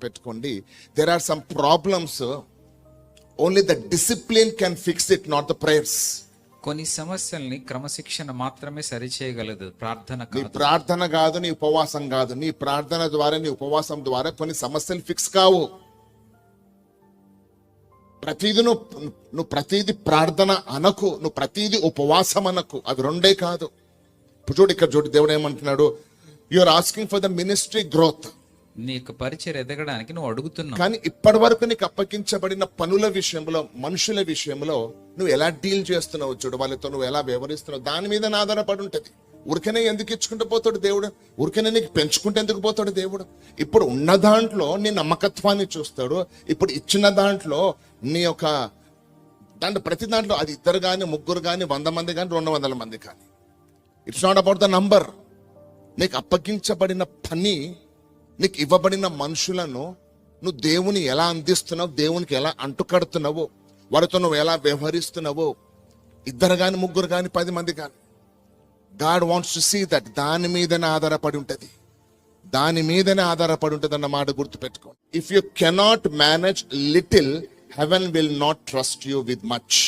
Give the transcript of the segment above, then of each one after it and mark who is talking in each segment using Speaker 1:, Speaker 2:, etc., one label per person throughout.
Speaker 1: గుర్తుపెట్టుకోండి, there are some problems only the discipline can fix it, not the prayers.
Speaker 2: కొన్ని సమస్యల్ని క్రమశిక్షణ మాత్రమే సరిచేయగలదు, ప్రార్థన
Speaker 1: నీ
Speaker 2: కాదు.
Speaker 1: ప్రార్థన కాదు, నీ ఉపవాసం కాదు. నీ ప్రార్థన ద్వారా, నీ ఉపవాసం ద్వారా కొన్ని సమస్యలు ఫిక్స్ కావు. ప్రతిదీ నువ్వు ప్రతిదీ ప్రార్థన అనకు, నువ్వు ప్రతిదీ ఉపవాసం అనకు. అవి రెండే కాదు. ఇప్పుడు చూడు, ఇక్కడ చూడు, దేవుడు ఏమంటున్నాడు, you are asking for the ministry growth.
Speaker 2: నీకు పరిచయం ఎదగడానికి నువ్వు అడుగుతున్నావు,
Speaker 1: కానీ ఇప్పటి వరకు నీకు అప్పగించబడిన పనుల విషయంలో, మనుషుల విషయంలో నువ్వు ఎలా డీల్ చేస్తున్నావు చూడు, వాళ్ళతో నువ్వు ఎలా వ్యవహరిస్తున్నావు, దాని మీద ఆధారపడి ఉంటది. ఊరికనే ఎందుకు ఇచ్చుకుంటూ పోతాడు దేవుడు? ఊరికనే నీకు పెంచుకుంటే ఎందుకు పోతాడు దేవుడు? ఇప్పుడు ఉన్న దాంట్లో నీ నమ్మకత్వాన్ని చూస్తాడు. ఇప్పుడు ఇచ్చిన దాంట్లో నీ యొక్క దాంట్లో, ప్రతి దాంట్లో, అది ఇద్దరు కానీ, ముగ్గురు కానీ, 100 మంది కానీ, 200 మంది కానీ, it's not about the number. నీకు అప్పగించబడిన పని, నీకు ఇవ్వబడిన మనుషులను నువ్వు దేవుని ఎలా అందిస్తున్నావు, దేవునికి ఎలా అంటుకడుతున్నావు, వారితో నువ్వు ఎలా వ్యవహరిస్తున్నావు, ఇద్దరు కానీ, ముగ్గురు కానీ, 10 మంది కానీ, God wants to see that. దాని మీదనే ఆధారపడి ఉంటది, దాని మీదనే ఆధారపడి ఉంటది అన్న మాట గుర్తుపెట్టుకోండి. If you cannot manage little, heaven will not trust you with much.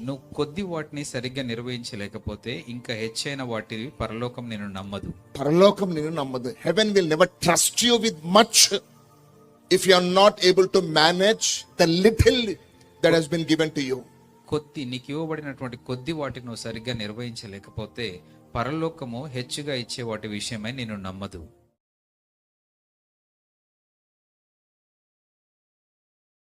Speaker 2: నువ్వు కొద్ది వాటిని సరిగ్గా నిర్వహించలేకపోతే ఇంకా హెచ్చైన వాటిని పరలోకం నేను నమ్మదు.
Speaker 1: పరలోకం నేను నమ్మదు. Heaven will never trust you with much if you are not able to manage the little that has been given to you.
Speaker 2: నీకు ఇవ్వబడినటువంటి కొద్ది వాటిని నువ్వు సరిగ్గా నిర్వహించలేకపోతే పరలోకము హెచ్చుగా ఇచ్చే వాటి విషయమై నేను నమ్మదు.